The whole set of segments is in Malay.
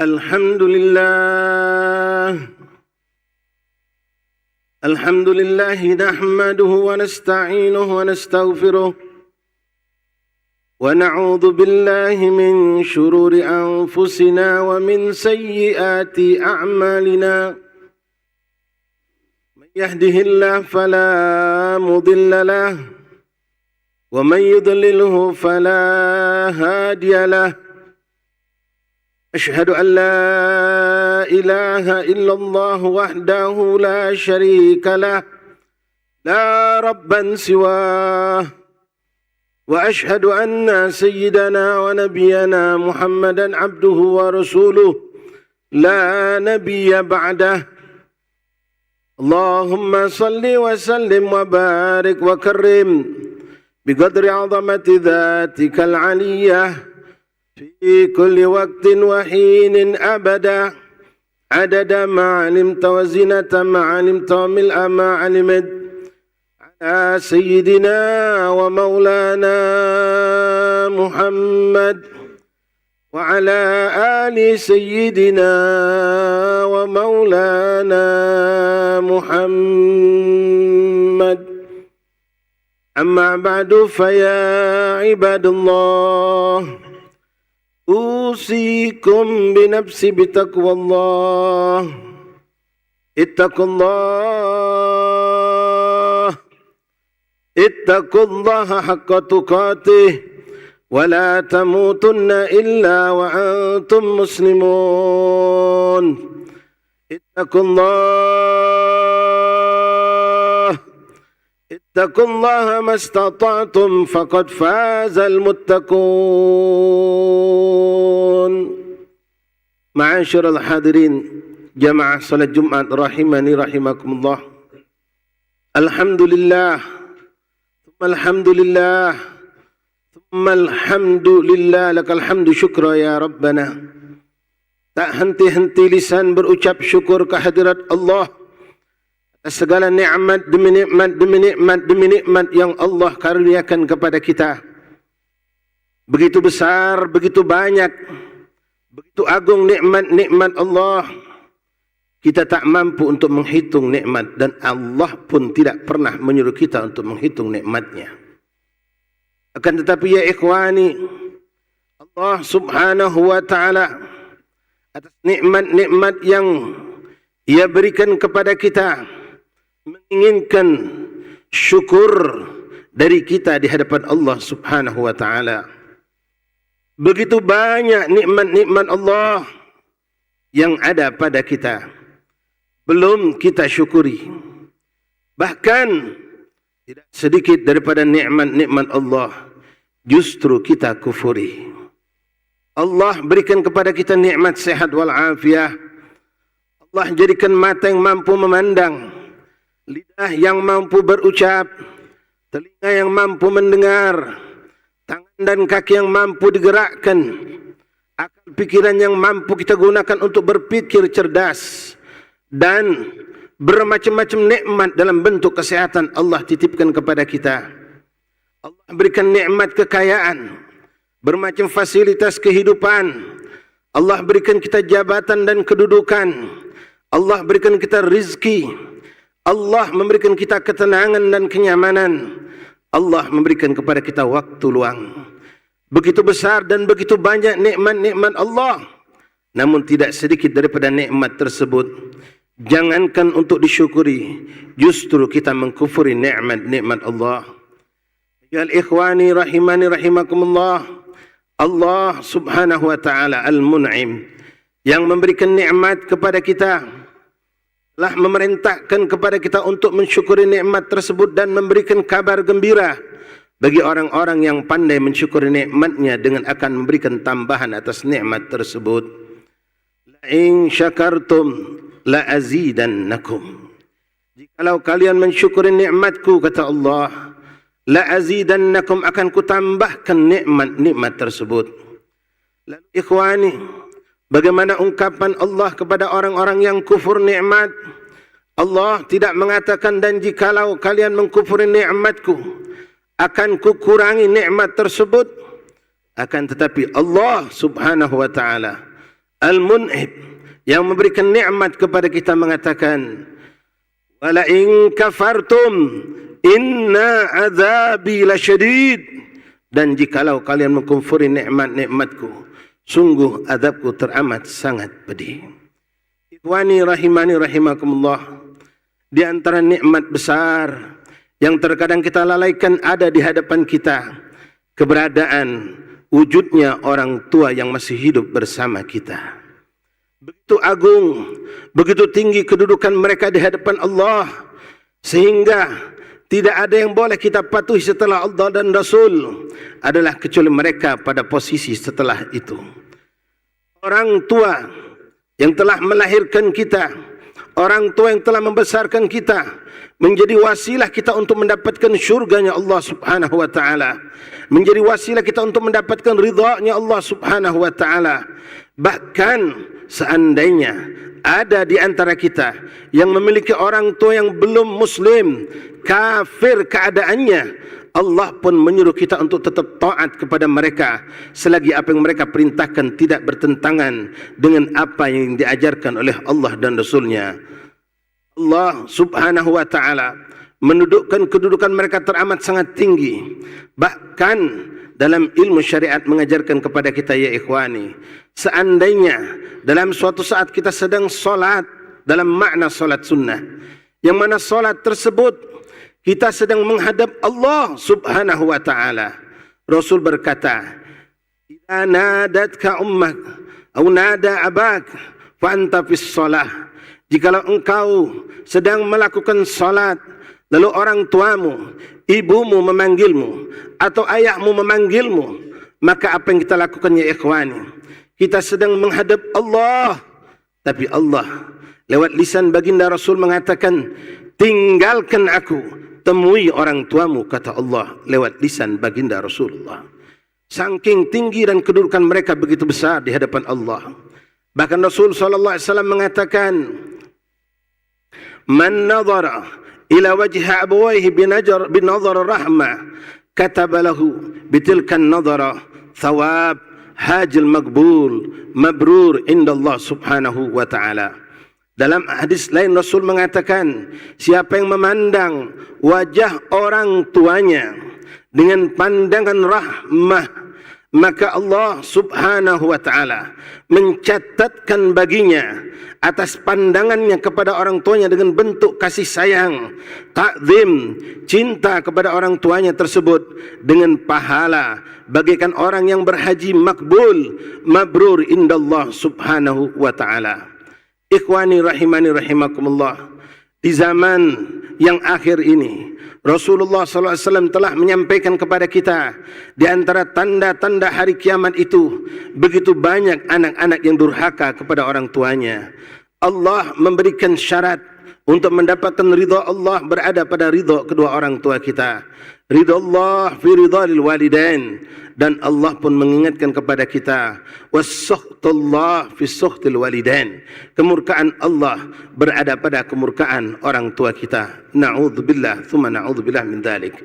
الحمد لله نحمده ونستعينه ونستغفره ونعوذ بالله من شرور أنفسنا ومن سيئات أعمالنا من يهده الله فلا مضل له ومن يضلله فلا هادي له أشهد أن لا إله إلا الله وحده لا شريك له لا ربا سواه وأشهد أن سيدنا ونبينا محمدا عبده ورسوله لا نبي بعده اللهم صل وسلم وبارك وكرم بقدر عظمة ذاتك العلية في كل وقت وحين أبدا عدد ما علمت وزنة ما علمت وملء ما علمت على سيدنا ومولانا محمد وعلى آل سيدنا ومولانا محمد أما بعد فيا عباد الله أوصيكم بنفسي بتقوى الله اتقوا الله حق تقاته ولا تموتن إلا وأنتم مسلمون اتقوا الله ما استطعتم فقد فاز المتقون. Ma'asyiral hadirin jamaah salat Jumat rahimani rahimakumullah. Alhamdulillah Alhamdulillah lakal hamdu syukra ya Rabbana. Tak henti-henti lisan berucap syukur kehadirat Allah atas segala nikmat demi nikmat yang Allah karuniakan kepada kita. Begitu besar, begitu banyak, begitu agung nikmat Allah. Kita tak mampu untuk menghitung nikmat dan Allah pun tidak pernah menyuruh kita untuk menghitung nikmatnya. Akan tetapi ya ikhwani, Allah subhanahu wa ta'ala atas nikmat-nikmat yang Ia berikan kepada kita menginginkan syukur dari kita di hadapan Allah subhanahu wa ta'ala. Begitu banyak nikmat-nikmat Allah yang ada pada kita, belum kita syukuri. Bahkan tidak sedikit daripada nikmat-nikmat Allah justru kita kufuri. Allah berikan kepada kita nikmat sehat wal afiah. Allah jadikan mata yang mampu memandang, lidah yang mampu berucap, telinga yang mampu mendengar, tangan dan kaki yang mampu digerakkan, akal pikiran yang mampu kita gunakan untuk berpikir cerdas, dan bermacam-macam nikmat dalam bentuk kesehatan Allah titipkan kepada kita. Allah berikan nikmat kekayaan, bermacam fasilitas kehidupan. Allah berikan kita jabatan dan kedudukan. Allah berikan kita rizki. Allah memberikan kita ketenangan dan kenyamanan. Allah memberikan kepada kita waktu luang. Begitu besar dan begitu banyak nikmat-nikmat Allah. Namun tidak sedikit daripada nikmat tersebut jangankan untuk disyukuri, justru kita mengkufuri nikmat-nikmat Allah. Ya ikhwani rahimani rahimakumullah. Allah subhanahu wa ta'ala al-mun'im yang memberikan nikmat kepada kita, telah memerintahkan kepada kita untuk mensyukuri nikmat tersebut dan memberikan kabar gembira bagi orang-orang yang pandai mensyukuri nikmatnya dengan akan memberikan tambahan atas nikmat tersebut. La in syakartum la azidannakum. Jikalau kalian mensyukuri nikmatku, kata Allah, la azidannakum, akan kutambahkan nikmat-nikmat tersebut. Lalu ikhwani, bagaimana ungkapan Allah kepada orang-orang yang kufur nikmat? Allah tidak mengatakan, dan jikalau kalian mengkufuri nikmatku, akan kukurangi nikmat tersebut. Akan tetapi Allah subhanahu wa ta'ala Al-Mun'ib, yang memberikan nikmat kepada kita, mengatakan, wala in kafartum inna azabi lasyadid, dan jikalau kalian mengkufuri nikmat-nikmatku, sungguh azabku teramat sangat pedih. Ikhwani rahimani rahimakumullah, di antara nikmat besar yang terkadang kita lalaikan ada di hadapan kita, keberadaan, wujudnya orang tua yang masih hidup bersama kita. Begitu agung, begitu tinggi kedudukan mereka di hadapan Allah, sehingga tidak ada yang boleh kita patuhi setelah Allah dan Rasul adalah kecuali mereka pada posisi setelah itu. Orang tua yang telah melahirkan kita, orang tua yang telah membesarkan kita, menjadi wasilah kita untuk mendapatkan syurganya Allah subhanahu wa ta'ala, menjadi wasilah kita untuk mendapatkan ridhanya Allah subhanahu wa ta'ala. Bahkan seandainya ada di antara kita yang memiliki orang tua yang belum muslim, kafir keadaannya, Allah pun menyuruh kita untuk tetap taat kepada mereka selagi apa yang mereka perintahkan tidak bertentangan dengan apa yang diajarkan oleh Allah dan Rasulnya. Allah subhanahu wa ta'ala mendudukkan kedudukan mereka teramat sangat tinggi. Bahkan dalam ilmu syariat mengajarkan kepada kita, ya ikhwani, seandainya dalam suatu saat kita sedang solat, dalam makna solat sunnah, yang mana solat tersebut kita sedang menghadap Allah subhanahu wa ta'ala, Rasul berkata, idza nadatka ummak atau nada abak fa anta fis shalah, jikalau engkau sedang melakukan salat, lalu orang tuamu, ibumu memanggilmu atau ayahmu memanggilmu, maka apa yang kita lakukan, ya ikhwani? Kita sedang menghadap Allah, tapi Allah lewat lisan baginda Rasul mengatakan, tinggalkan aku, temui orang tuamu, kata Allah lewat lisan baginda Rasulullah. Saking tinggi dan kedudukan mereka begitu besar di hadapan Allah. Bahkan Rasul SAW mengatakan, man nadhara ila wajhi abawayhi binadhar rahmah kataba lahu bitilkan nadhara thawab hajil maqbul mabrur indallah subhanahu wa ta'ala. Dalam hadis lain Rasul mengatakan, siapa yang memandang wajah orang tuanya dengan pandangan rahmah, maka Allah subhanahu wa ta'ala mencatatkan baginya atas pandangannya kepada orang tuanya dengan bentuk kasih sayang, takzim, cinta kepada orang tuanya tersebut dengan pahala bagaikan orang yang berhaji makbul, mabrur indallah subhanahu wa ta'ala. Ikhwani rahimani rahimakumullah, di zaman yang akhir ini Rasulullah SAW telah menyampaikan kepada kita, di antara tanda-tanda hari kiamat itu begitu banyak anak-anak yang durhaka kepada orang tuanya. Allah memberikan syarat untuk mendapatkan ridha Allah berada pada ridha kedua orang tua kita. Ridha Allah fi ridha lil walidain, dan Allah pun mengingatkan kepada kita, was-sakhtullah fi sakhtil walidain. Kemurkaan Allah berada pada kemurkaan orang tua kita. Na'udzubillah tsumma na'udzubillah min dzalik.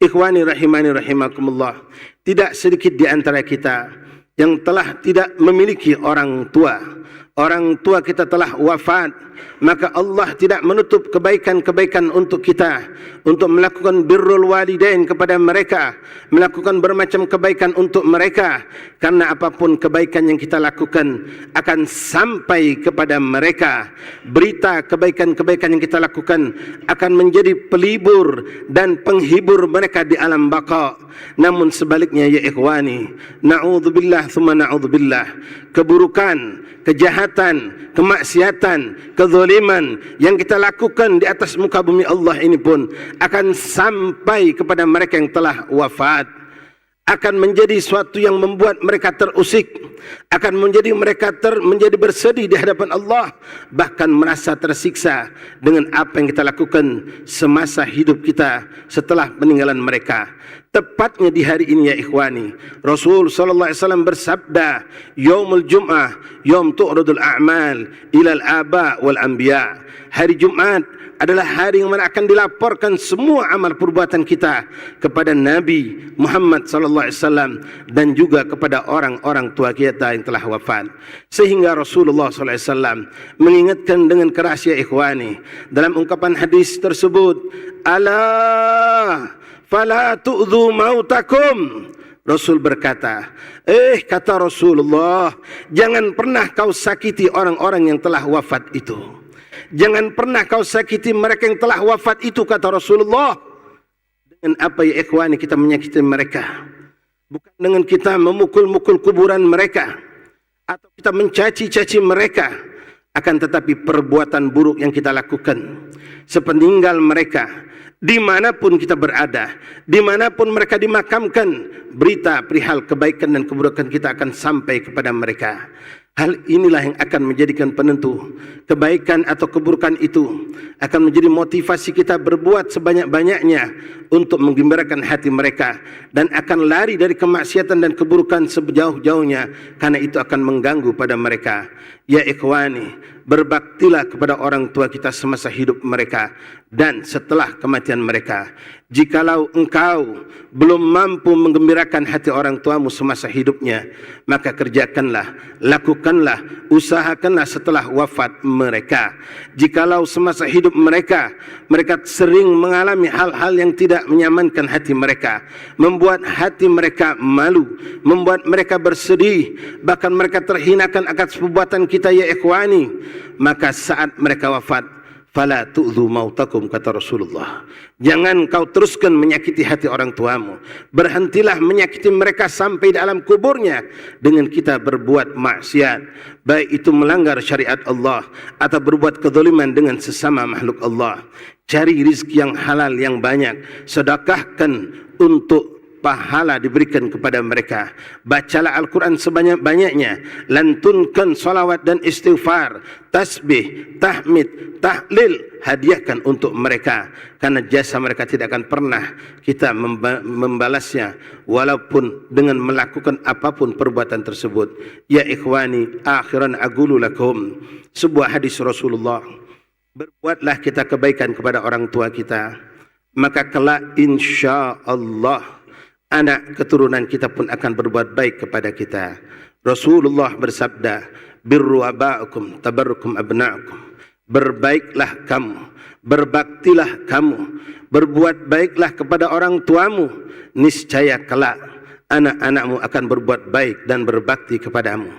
Ikhwani rahimani rahimakumullah, tidak sedikit di antara kita yang telah tidak memiliki orang tua. Orang tua kita telah wafat, maka Allah tidak menutup kebaikan-kebaikan untuk kita, untuk melakukan birrul walidain kepada mereka, melakukan bermacam kebaikan untuk mereka, karena apapun kebaikan yang kita lakukan akan sampai kepada mereka. Berita kebaikan-kebaikan yang kita lakukan akan menjadi pelibur dan penghibur mereka di alam baqa. Namun sebaliknya, ya ikhwani, na'udzubillah tsumma na'udzubillah, keburukan, kejahatan, kemaksiatan, kezaliman yang kita lakukan di atas muka bumi Allah ini pun akan sampai kepada mereka yang telah wafat, akan menjadi suatu yang membuat mereka terusik, akan menjadi mereka menjadi bersedih di hadapan Allah, bahkan merasa tersiksa dengan apa yang kita lakukan semasa hidup kita setelah peninggalan mereka. Tepatnya di hari ini ya ikhwani, Rasul sallallahu alaihi wasallam bersabda, "Yaumul Jum'ah, yaum tu'radul a'mal ilal aba wal anbiya." Hari Jumat adalah hari yang mana akan dilaporkan semua amal perbuatan kita kepada Nabi Muhammad sallallahu alaihi wasallam dan juga kepada orang-orang tua kita yang telah wafat. Sehingga Rasulullah sallallahu alaihi wasallam mengingatkan dengan keras ya ikhwani dalam ungkapan hadis tersebut, "Ala fala tu'dhu mautakum." Rasul berkata, kata Rasulullah, jangan pernah kau sakiti orang-orang yang telah wafat itu. Jangan pernah kau sakiti mereka yang telah wafat itu, kata Rasulullah. Dengan apa ya ikhwani kita menyakiti mereka? Bukan dengan kita memukul-mukul kuburan mereka atau kita mencaci-caci mereka, akan tetapi perbuatan buruk yang kita lakukan sepeninggal mereka, dimanapun kita berada, dimanapun mereka dimakamkan, berita perihal kebaikan dan keburukan kita akan sampai kepada mereka. Hal inilah yang akan menjadikan penentu. Kebaikan atau keburukan itu akan menjadi motivasi kita berbuat sebanyak-banyaknya untuk menggembirakan hati mereka, dan akan lari dari kemaksiatan dan keburukan sejauh-jauhnya, karena itu akan mengganggu pada mereka. Ya ikhwani, berbaktilah kepada orang tua kita semasa hidup mereka dan setelah kematian mereka. Jikalau engkau belum mampu menggembirakan hati orang tuamu semasa hidupnya, maka kerjakanlah, lakukanlah, usahakanlah setelah wafat mereka. Jikalau semasa hidup mereka sering mengalami hal-hal yang tidak menyamankan hati mereka, membuat hati mereka malu, membuat mereka bersedih, bahkan mereka terhinakan atas perbuatan kita ya ikhwani, maka saat mereka wafat, fala tu'dhu mautakum, kata Rasulullah, jangan kau teruskan menyakiti hati orang tuamu. Berhentilah menyakiti mereka sampai di alam kuburnya dengan kita berbuat maksiat, baik itu melanggar syariat Allah atau berbuat kezaliman dengan sesama makhluk Allah. Cari rizki yang halal yang banyak, sedekahkan untuk pahala diberikan kepada mereka. Bacalah Al-Quran sebanyak-banyaknya, lantunkan salawat dan istighfar, tasbih, tahmid, tahlil, hadiahkan untuk mereka, karena jasa mereka tidak akan pernah kita membalasnya walaupun dengan melakukan apapun perbuatan tersebut. Ya ikhwani, akhiran aqulu lakum, sebuah hadis Rasulullah, berbuatlah kita kebaikan kepada orang tua kita, maka kelak insya-Allah anak keturunan kita pun akan berbuat baik kepada kita. Rasulullah bersabda, birru aba'akum tabarrukum abna'akum. Berbaiklah kamu, berbaktilah kamu, berbuat baiklah kepada orang tuamu, niscaya kelak anak-anakmu akan berbuat baik dan berbakti kepadamu.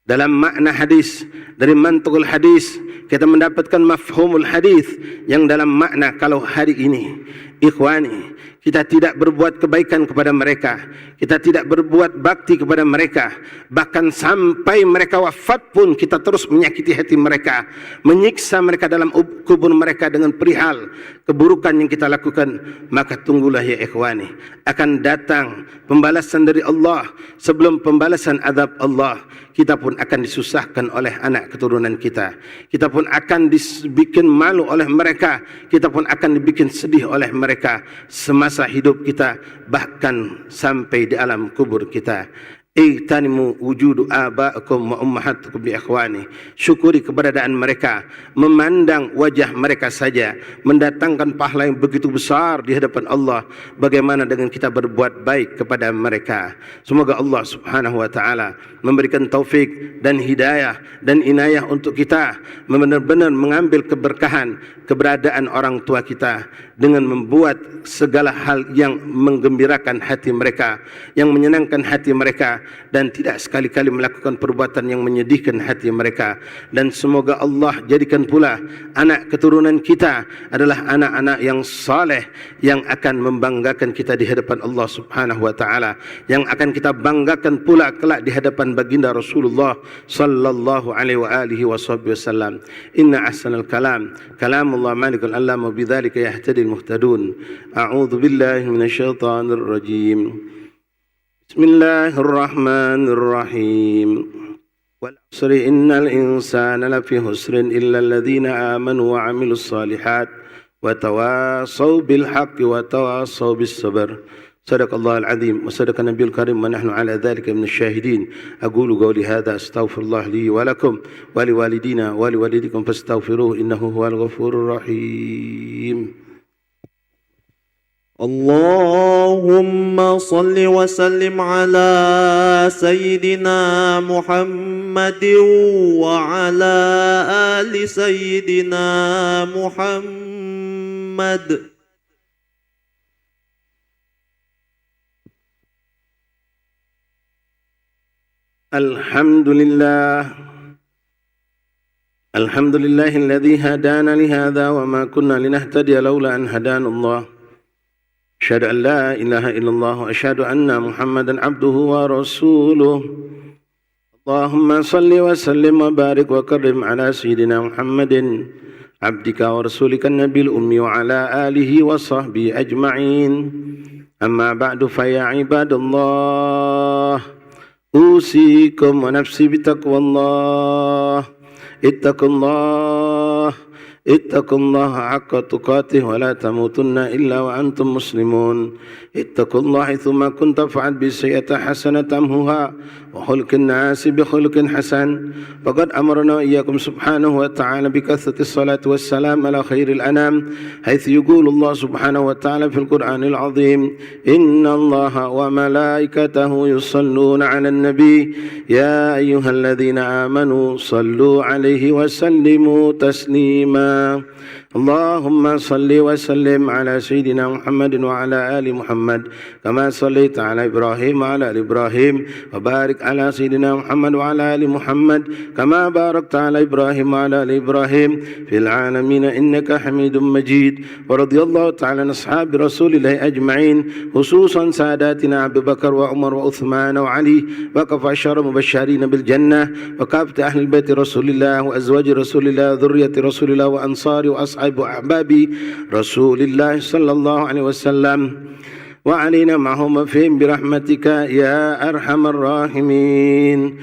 Dalam makna hadis, dari mantuqul hadis, kita mendapatkan mafhumul hadis, yang dalam makna kalau hari ini ikhwani kita tidak berbuat kebaikan kepada mereka, kita tidak berbuat bakti kepada mereka, bahkan sampai mereka wafat pun kita terus menyakiti hati mereka, menyiksa mereka dalam kubur mereka dengan perihal keburukan yang kita lakukan, maka tunggulah ya ikhwani, akan datang pembalasan dari Allah sebelum pembalasan azab Allah. Kita pun akan disusahkan oleh anak keturunan kita, kita pun akan dibikin malu oleh mereka, kita pun akan dibikin sedih oleh mereka semasa hidup kita, bahkan sampai di alam kubur kita. Ihtanimu wujudu aba'akum wa ummahatukum bi ikhwani. Syukuri keberadaan mereka, memandang wajah mereka saja mendatangkan pahala yang begitu besar di hadapan Allah. Bagaimana dengan kita berbuat baik kepada mereka? Semoga Allah Subhanahu wa taala memberikan taufik dan hidayah dan inayah untuk kita benar-benar mengambil keberkahan keberadaan orang tua kita dengan membuat segala hal yang menggembirakan hati mereka, yang menyenangkan hati mereka, dan tidak sekali-kali melakukan perbuatan yang menyedihkan hati mereka. Dan semoga Allah jadikan pula anak keturunan kita adalah anak-anak yang saleh, yang akan membanggakan kita di hadapan Allah Subhanahu wa taala, yang akan kita banggakan pula kelak di hadapan baginda Rasulullah sallallahu alaihi wa alihi wasallam. Inna ahsanal kalam kalamullah malikul alam, wa bidzalika yahtadi al-muhtadun. A'udzu billahi minasyaitonir rajim. Bismillahirrahmanirrahim. Wal 'asri innal insana lafi husrin illa alladhina amanu wa 'amilus solihat wa tawassaw bil haqqi wa tawassaw bis sabr. صدق الله العظيم وصدق النبي الكريم ونحن على ذلك من الشاهدين. أقول قولي هذا أستغفر الله لي ولكم ولوالدينا ولوالديكم فاستغفروه إنه هو الغفور الرحيم. اللهم صل وسلم على سيدنا محمد وعلى آل سيدنا محمد. الحمد لله الذي هدانا لهذا وما كنا لنهتدي لولا أن هدانا الله. أشهد أن لا إله إلا الله وأشهد أن محمدا عبده ورسوله. اللهم صل وسلم وبارك وكرم على سيدنا محمد عبدك ورسولك النبي الأمي وعلى آله وصحبه أجمعين. أما بعد فيا عباد الله أوصيكم ونفسي بتقوى الله. اتقوا الله حق تقاته ولا تموتن إلا وأنتم مسلمون. اتقوا الله حيثما كنت فعل بالسيئة حسنة تمحوها وخلق الناس بخلق حسن. فقد أمرنا إياكم سبحانه وتعالى بكثرة الصلاة والسلام على خير الأنام، حيث يقول الله سبحانه وتعالى في القرآن العظيم: إن الله وملائكته يصلون على النبي يا أيها الذين آمنوا صلوا عليه وسلموا تسليما. اللهم صل وسلم على سيدنا محمد وعلى آل محمد كما صليت على إبراهيم وعلى آل إبراهيم، وبارك على سيدنا محمد وعلى آل محمد كما باركت على إبراهيم وعلى آل إبراهيم في العالمين إنك حميد مجيد. ورضي الله تعالى عن أصحاب رسول الله أجمعين، خصوصا ساداتنا أبي بكر وعمر وعثمان وعلي وكافة عشر مبشرين بالجنة، وكافة أهل البيت رسول الله وأزواج رسول الله وذرية رسول الله وأنصار وأصحاب وأحباب رسول الله صلى الله عليه وسلم، وعلينا معهم فيهم برحمتك يا أرحم الراحمين.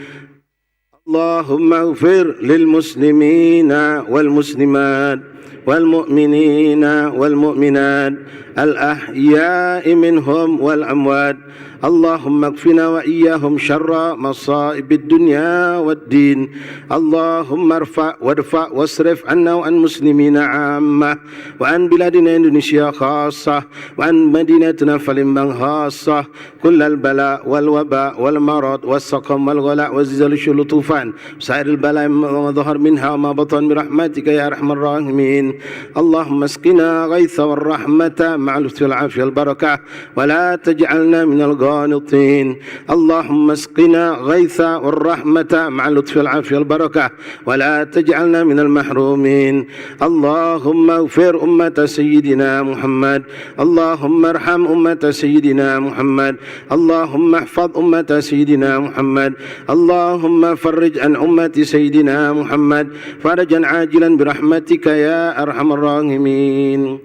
اللهم اغفر للمسلمين والمسلمات والمؤمنين والمؤمنات الأحياء منهم والأموات. اللهم اكفنا وإياهم شر مصائب الدنيا والدين. اللهم ارفع وادفع واصرف عنا وعن المسلمين عامة، وعن بلادنا إندونيسيا خاصة، وعن مدينتنا فلمبان خاصة كل البلاء والوباء والمرض والسقم والغلاء والزلزال والطوفان وسائر البلاء ما ظهر منها وما بطن برحمتك يا أرحم الراحمين. اللهم اسقنا غيث والرحمة مع اللطف والعافية والبركة ولا تجعلنا من القانطين. اللهم اسقنا غيث والرحمة مع اللطف والعافية والبركة ولا تجعلنا من المحرومين. اللهم اغفر أمة سيدنا محمد. اللهم ارحم أمة سيدنا محمد. اللهم احفظ أمة سيدنا محمد. اللهم فرج عن أمة سيدنا محمد فرجا عاجلا برحمتك يا أرحم الراحمين.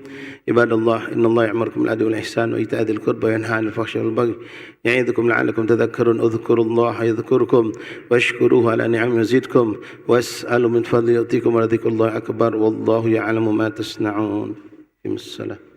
عباد الله إن الله يأمركم بالعدل والإحسان وإيتاء ذي القربى وينهى عن الفحشاء والبغي يعظكم لعلكم تذكرون. اذكروا الله يذكركم واشكروه على نعمه يزدكم واسألوا من فضله يؤتكم ولذكر الله أكبر والله يعلم ما تصنعون. السلام.